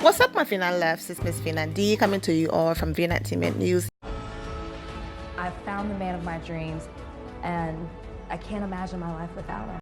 What's up, my Fina loves? It's Miss Fina D coming to you all from Vienna Entertainment News. I found the man of my dreams, and I can't imagine my life without him.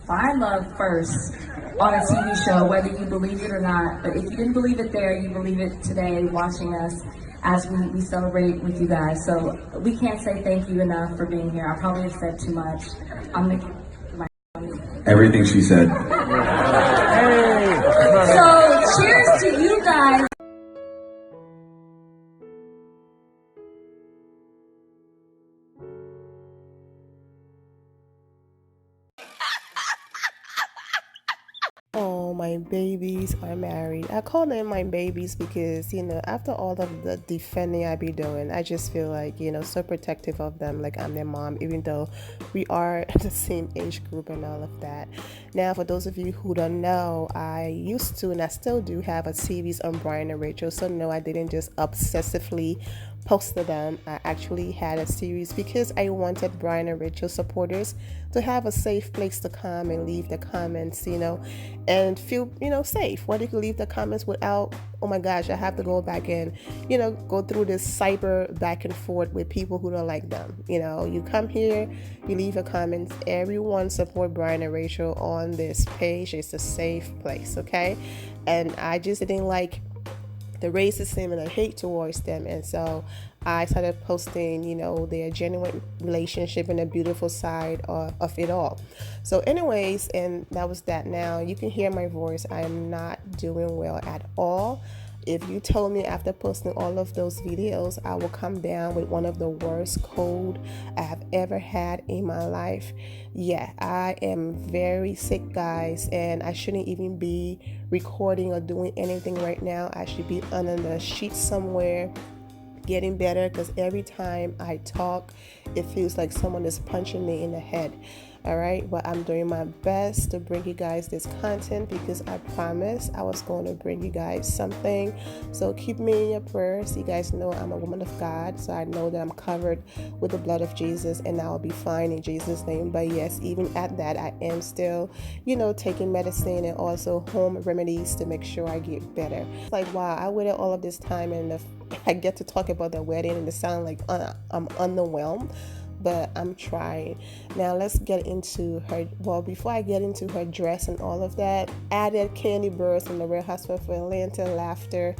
Find love first on a TV show, whether you believe it or not. But if you didn't believe it there, you believe it today watching us as we celebrate with you guys. So we can't say thank you enough for being here. I probably have said too much. I'm making my everything she said. So cheers to you guys. Oh, my babies are married. I call them my babies because, after all of the defending I be doing, I just feel like, so protective of them, like I'm their mom, even though we are the same age group and all of that. Now, for those of you who don't know, I used to, and I still do, have a series on Bryan and Rachel. So no, I didn't just obsessively posted them. I actually had a series because I wanted Bryan and Rachel supporters to have a safe place to come and leave the comments, and feel, safe. Where they could leave the comments without, oh my gosh, I have to go back and, go through this cyber back and forth with people who don't like them. You come here, you leave a comment, everyone support Bryan and Rachel on this page. It's a safe place, okay? And I just didn't like the racism and the hate towards them, and so I started posting their genuine relationship and the beautiful side of it all. So anyways, and that was that. Now you can hear my voice. I am not doing well at all. If you told me after posting all of those videos I will come down with one of the worst cold I have ever had in my life, yeah, I am very sick, guys, and I shouldn't even be recording or doing anything right now. I should be under the sheet somewhere getting better, because every time I talk it feels like someone is punching me in the head. All right, but I'm doing my best to bring you guys this content because I promised I was going to bring you guys something. So keep me in your prayers. You guys know I'm a woman of God, so I know that I'm covered with the blood of Jesus, and I'll be fine in Jesus' name. But yes, even at that, I am still, taking medicine and also home remedies to make sure I get better. It's like, wow, I waited all of this time and I get to talk about the wedding and it sounds like I'm underwhelmed. But I'm trying. Now let's get into her. Well, before I get into her dress and all of that, added candy bursts from the Real Housewives of Atlanta laughter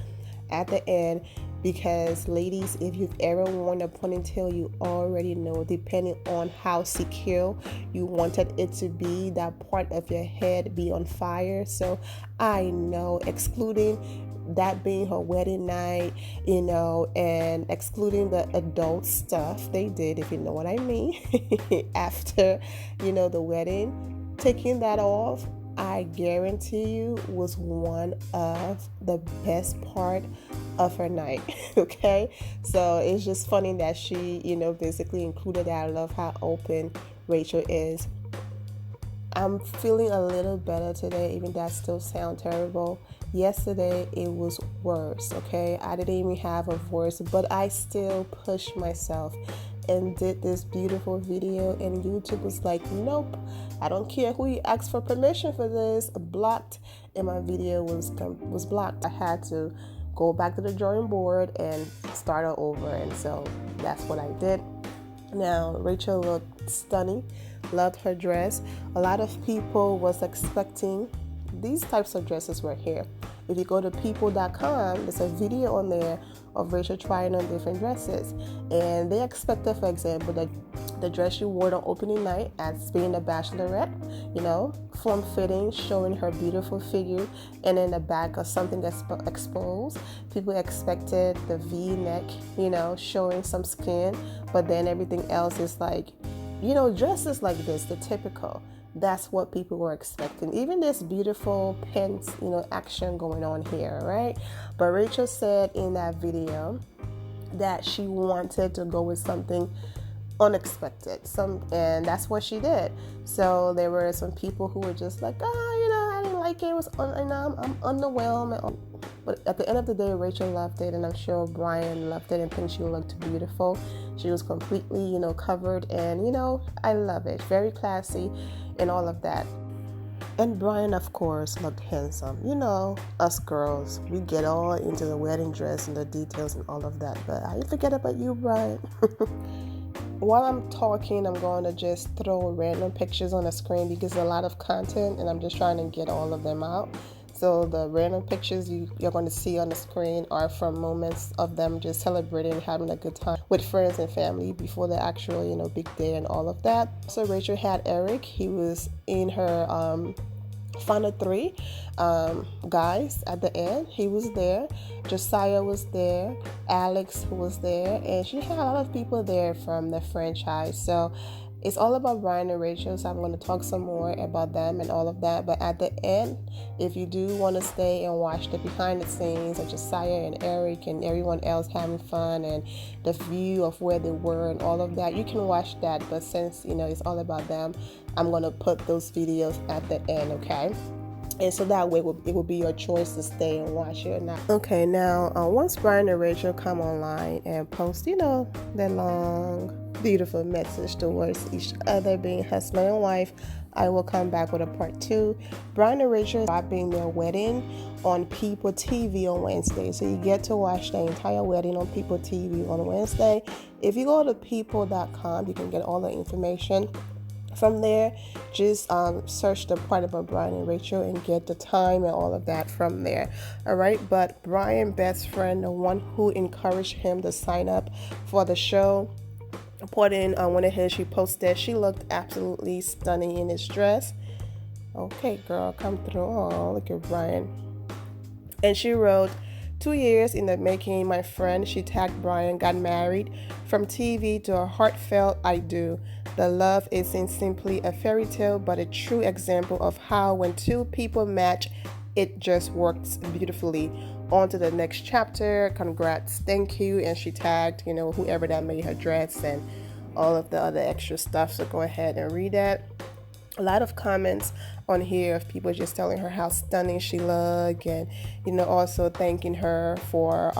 at the end, because ladies, if you've ever worn a ponytail, you already know, depending on how secure you wanted it to be, that part of your head be on fire. So I know, excluding that being her wedding night, and excluding the adult stuff they did, if you know what I mean, after, the wedding, taking that off, I guarantee you was one of the best part of her night. Okay, so it's just funny that she, basically included that. I love how open Rachel is. I'm feeling a little better today, even that still sounds terrible. Yesterday it was worse, okay? I didn't even have a voice, but I still pushed myself and did this beautiful video, and YouTube was like, nope, I don't care who you asked for permission for this, blocked, and my video was blocked. I had to go back to the drawing board and start all over, and so that's what I did. Now, Rachel looked stunning, loved her dress. A lot of people was expecting these types of dresses right here. If you go to people.com, there's a video on there of Rachel trying on different dresses. And they expected, for example, that the dress she wore on opening night as being a bachelorette, form-fitting, showing her beautiful figure, and in the back of something that's exposed. People expected the V-neck, showing some skin, but then everything else is like, dresses like this, the typical. That's what people were expecting. Even this beautiful pants, action going on here, right? But Rachel said in that video that she wanted to go with something unexpected, and that's what she did. So there were some people who were just like, I didn't like it. It was, I'm underwhelmed. But at the end of the day, Rachel loved it, and I'm sure Bryan loved it and thinks she looked beautiful. She was completely, covered, and I love it. Very classy, and all of that. And Bryan, of course, looked handsome. Us girls, we get all into the wedding dress and the details and all of that. But I forget about you, Bryan. While I'm talking, I'm going to just throw random pictures on the screen because there's a lot of content and I'm just trying to get all of them out. So the random pictures you're going to see on the screen are from moments of them just celebrating, having a good time with friends and family before the actual, big day and all of that. So Rachel had Eric. He was in her final three guys at the end. He was there. Josiah was there. Alex was there. And she had a lot of people there from the franchise. So it's all about Bryan and Rachel, so I'm going to talk some more about them and all of that. But at the end, if you do want to stay and watch the behind the scenes of Josiah and Eric and everyone else having fun and the view of where they were and all of that, you can watch that. But since, it's all about them, I'm going to put those videos at the end, okay? And so that way it will be your choice to stay and watch it or not. Okay, now once Bryan and Rachel come online and post, their long, beautiful message towards each other, being husband and wife, I will come back with a part 2. Bryan and Rachel are dropping their wedding on People TV on Wednesday. So you get to watch the entire wedding on People TV on Wednesday. If you go to people.com, you can get all the information. From there, just search the part about Bryan and Rachel and get the time and all of that from there. All right, but Bryan's best friend, the one who encouraged him to sign up for the show, put in one of his, she posted, she looked absolutely stunning in his dress. Okay, girl, come through. Oh, look at Bryan. And she wrote, 2 years in the making, my friend, she tagged Bryan, got married. From TV to a heartfelt I do. The love isn't simply a fairy tale, but a true example of how when two people match, it just works beautifully. On to the next chapter. Congrats, thank you. And she tagged, whoever that made her dress and all of the other extra stuff. So go ahead and read that. a lot of comments on here of people just telling her how stunning she looked, and also thanking her for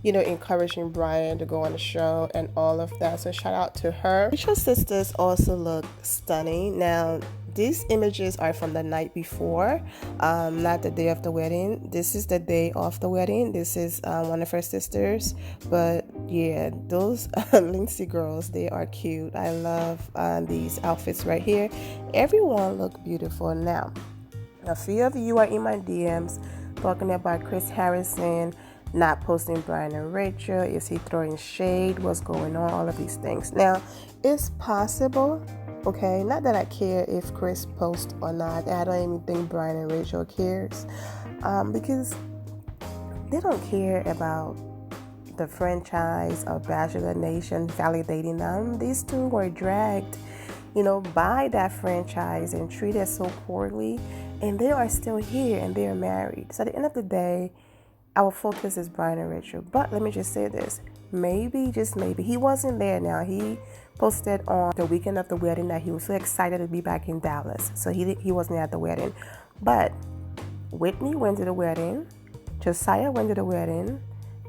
encouraging Bryan to go on the show and all of that. So shout out to her. Rachel's sisters also look stunning. Now these images are from the night before, not the day of the wedding. This is the day of the wedding. This is one of her sisters. But yeah, those Lindsay girls, they are cute. I love these outfits right here. Everyone look beautiful. Now, a few of you are in my DMs talking about Chris Harrison not posting Bryan and Rachel. Is he throwing shade? What's going on? All of these things. Now, it's possible. Okay, not that I care if Chris posts or not. I don't even think Bryan and Rachel cares, because they don't care about the franchise of Bachelor Nation validating them. These two were dragged, by that franchise and treated so poorly, and they are still here and they are married. So at the end of the day, our focus is Bryan and Rachel. But let me just say this. Maybe, just maybe, he wasn't there. Now, he posted on the weekend of the wedding that he was so excited to be back in Dallas. So he wasn't at the wedding. But Whitney went to the wedding. Josiah went to the wedding.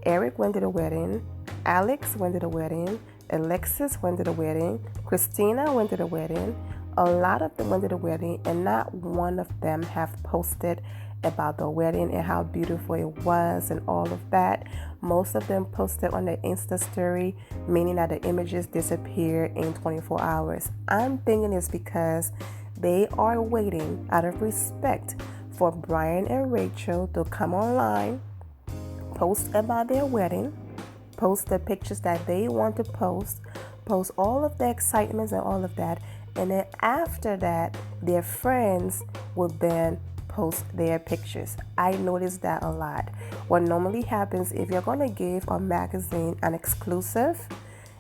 Eric went to the wedding. Alex went to the wedding. Alexis went to the wedding. Christina went to the wedding. A lot of them went to the wedding, and not one of them have posted about the wedding and how beautiful it was and all of that. Most of them posted on their Insta story, meaning that the images disappear in 24 hours. I'm thinking it's because they are waiting out of respect for Bryan and Rachel to come online, post about their wedding, post the pictures that they want to post all of the excitements and all of that, and then after that, their friends will then post their pictures. I noticed that a lot. What normally happens, if you're going to give a magazine an exclusive,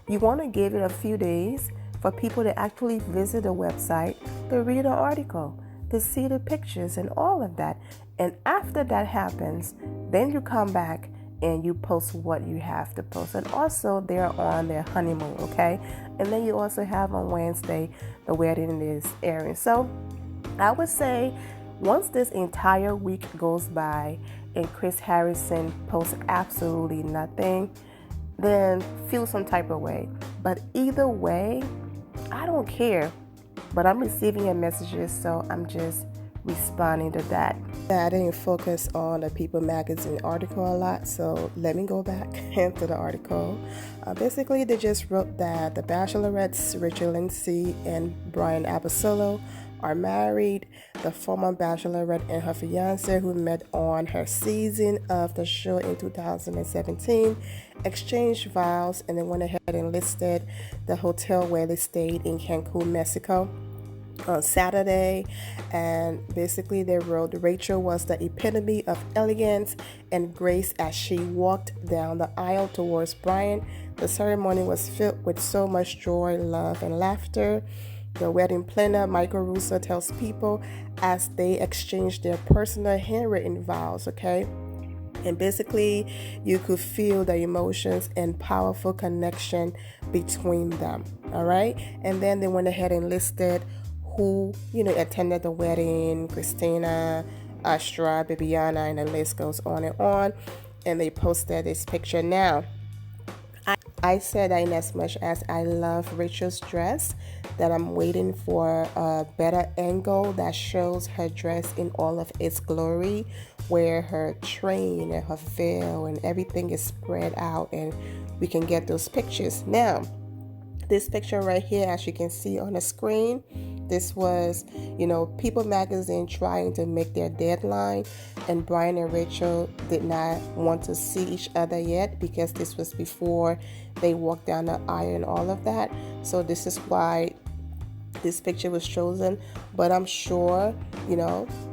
you want to give it a few days for people to actually visit the website, to read the article, to see the pictures and all of that. And after that happens, then you come back and you post what you have to post. And also, they're on their honeymoon, okay? And then you also have on Wednesday, the wedding is airing. So I would say, once this entire week goes by and Chris Harrison posts absolutely nothing, then feel some type of way. But either way, I don't care. But I'm receiving your messages, so I'm just responding to that. I didn't focus on the People magazine article a lot, so let me go back into the article. Basically, they just wrote that the Bachelorettes, Rachel Lindsay and Bryan Abasolo, are married. The former Bachelorette and her fiance, who met on her season of the show in 2017, exchanged vows and then went ahead and listed the hotel where they stayed in Cancun, Mexico on Saturday. And basically they wrote, Rachel was the epitome of elegance and grace as she walked down the aisle towards Bryan. The ceremony was filled with so much joy, love, and laughter. The wedding planner, Michael Russo, tells people as they exchange their personal handwritten vows, okay? And basically, you could feel the emotions and powerful connection between them, all right? And then they went ahead and listed who, attended the wedding: Christina, Astra, Bibiana, and the list goes on and on. And they posted this picture. Now, I said that in as much as I love Rachel's dress, that I'm waiting for a better angle that shows her dress in all of its glory, where her train and her veil and everything is spread out and we can get those pictures. Now, this picture right here, as you can see on the screen, this was, People magazine trying to make their deadline, and Bryan and Rachel did not want to see each other yet because this was before they walked down the aisle and all of that. So this is why this picture was chosen. But I'm sure,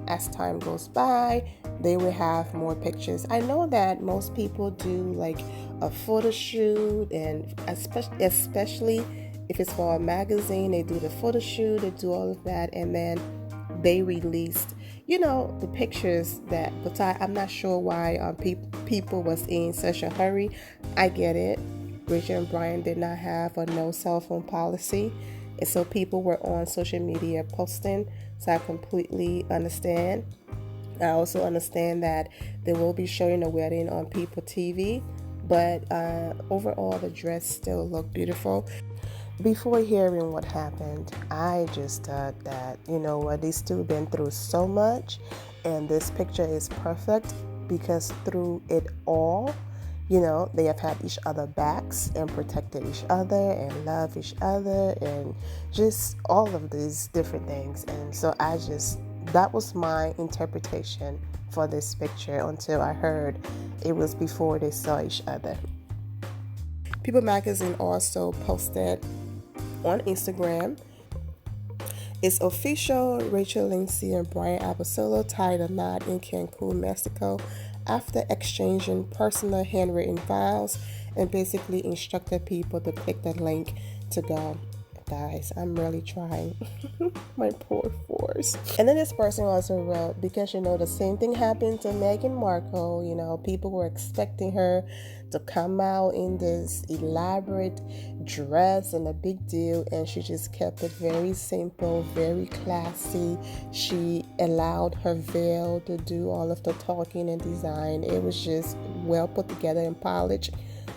as time goes by, they will have more pictures. I know that most people do like a photo shoot, and especially if it's for a magazine, they do the photo shoot, they do all of that, and then they released, the pictures that. But I'm not sure why people was in such a hurry. I get it. Rachel and Bryan did not have a no cell phone policy, And so people were on social media posting, so I completely understand. I also understand that they will be showing the wedding on People TV, but overall the dress still looked beautiful. Before hearing what happened, I just thought that, you know what, these two been through so much, and this picture is perfect because through it all, you know, they have had each other backs and protected each other and loved each other and just all of these different things. And so that was my interpretation for this picture until I heard it was before they saw each other. People Magazine also posted on Instagram, it's official, Rachel Lindsay and Bryan Abasolo tied a knot in Cancun, Mexico after exchanging personal handwritten files and basically instructed people to click the link to go. Guys, I'm really trying. My poor force. And then this person also wrote, because you know the same thing happened to Meghan Markle. You know, people were expecting her to come out in this elaborate dress and a big deal, and she just kept it very simple, very classy. She allowed her veil to do all of the talking and design. It was just well put together and polished.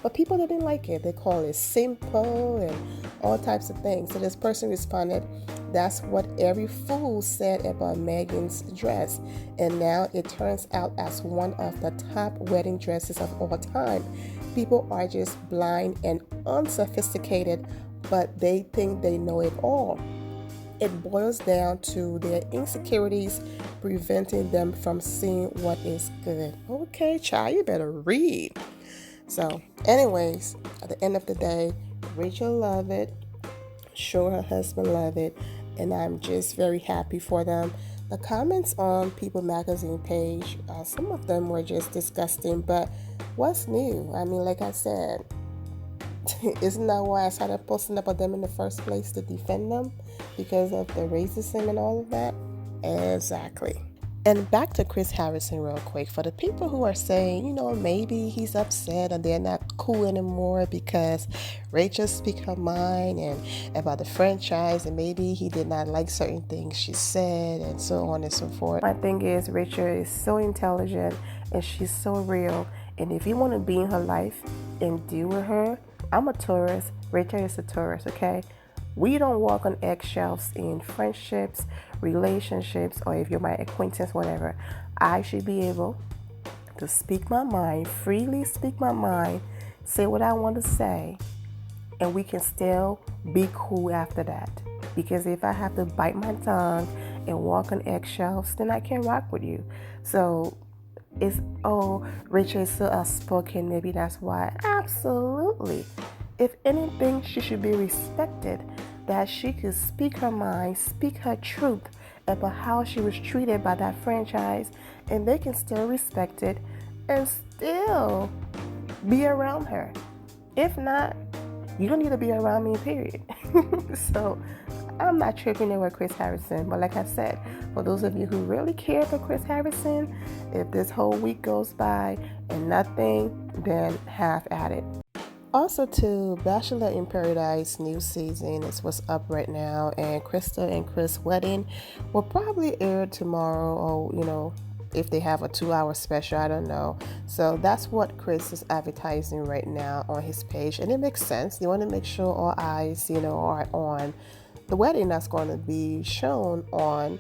But people didn't like it. They call it simple and all types of things. So this person responded, that's what every fool said about Meghan's dress. And now it turns out as one of the top wedding dresses of all time. People are just blind and unsophisticated, but they think they know it all. It boils down to their insecurities preventing them from seeing what is good. Okay, child, you better read. So, anyways, at the end of the day, Rachel loved it. Sure, her husband loved it. And I'm just very happy for them. The comments on People Magazine page, some of them were just disgusting. But what's new? I mean, like I said, isn't that why I started posting about them in the first place, to defend them? Because of the racism and all of that? Exactly. And back to Chris Harrison real quick. For the people who are saying, you know, maybe he's upset and they're not cool anymore because Rachel speak her mind and about the franchise, and maybe he did not like certain things she said and so on and so forth. My thing is, Rachel is so intelligent and she's so real. And if you want to be in her life and deal with her, I'm a Taurus. Rachel is a Taurus, okay? We don't walk on eggshells in friendships, relationships, or if you're my acquaintance, whatever. I should be able to speak my mind, freely speak my mind, say what I want to say, and we can still be cool after that. Because if I have to bite my tongue and walk on eggshells, then I can't rock with you. So it's, oh, Rachel is so outspoken, maybe that's why. Absolutely. If anything, she should be respected, that she could speak her mind, speak her truth about how she was treated by that franchise, and they can still respect it and still be around her. If not, you don't need to be around me, period. So I'm not tripping in with Chris Harrison, but like I said, for those of you who really care for Chris Harrison, if this whole week goes by and nothing, then have at it. Also, to Bachelor in Paradise new season is what's up right now, and Krista and Chris' wedding will probably air tomorrow, or you know, if they have a 2-hour special, I don't know. So that's what Chris is advertising right now on his page, and it makes sense. You want to make sure all eyes, you know, are on the wedding that's going to be shown on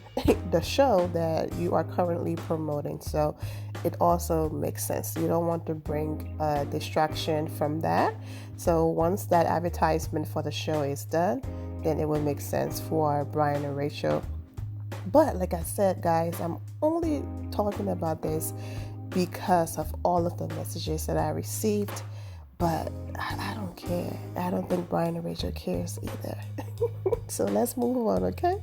the show that you are currently promoting. So it also makes sense. You don't want to bring a distraction from that. So once that advertisement for the show is done, then it will make sense for Bryan and Rachel. But like I said, guys, I'm only talking about this because of all of the messages that I received. But I don't care. I don't think Bryan and Rachel cares either. So let's move on, okay?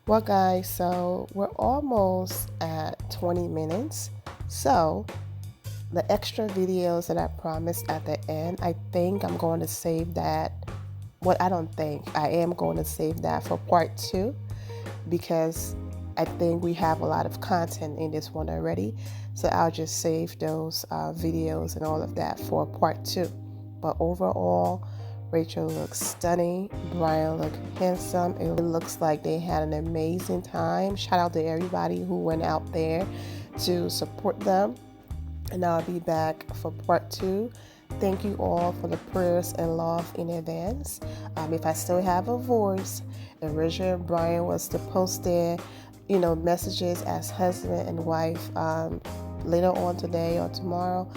Well, guys, so we're almost at 20 minutes. So the extra videos that I promised at the end, I think I'm going to save that. I don't think. I am going to save that for part 2 because I think we have a lot of content in this one already. So I'll just save those videos and all of that for part 2. But overall, Rachel looks stunning. Bryan looked handsome. It looks like they had an amazing time. Shout out to everybody who went out there to support them. And I'll be back for part 2. Thank you all for the prayers and love in advance. If I still have a voice, originally Bryan was to post their, messages as husband and wife. Later on today or tomorrow,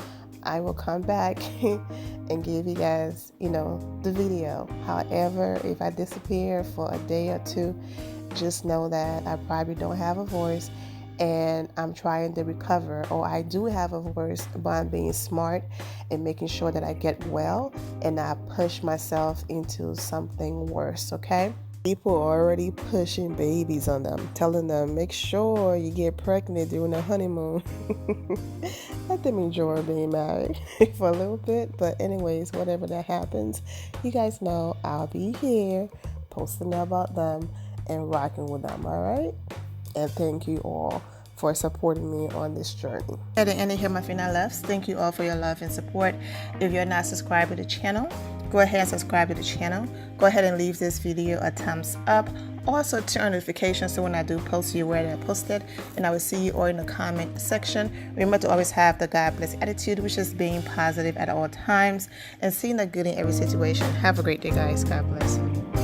I will come back and give you guys, the video. However, if I disappear for a day or two, just know that I probably don't have a voice and I'm trying to recover, or I do have a voice, but I'm being smart and making sure that I get well and not push myself into something worse, okay? People are already pushing babies on them, telling them, make sure you get pregnant during the honeymoon. Let them enjoy being married for a little bit. But anyways, whatever that happens, you guys know I'll be here posting about them and rocking with them, all right? And thank you all for supporting me on this journey. At the end of here, my final loves, thank you all for your love and support. If you're not subscribed to the channel, go ahead and subscribe to the channel. Go ahead and leave this video a thumbs up. Also turn on notifications so when I do post, you're aware that I posted. And I will see you all in the comment section. Remember to always have the God bless attitude, which is being positive at all times and seeing the good in every situation. Have a great day, guys. God bless.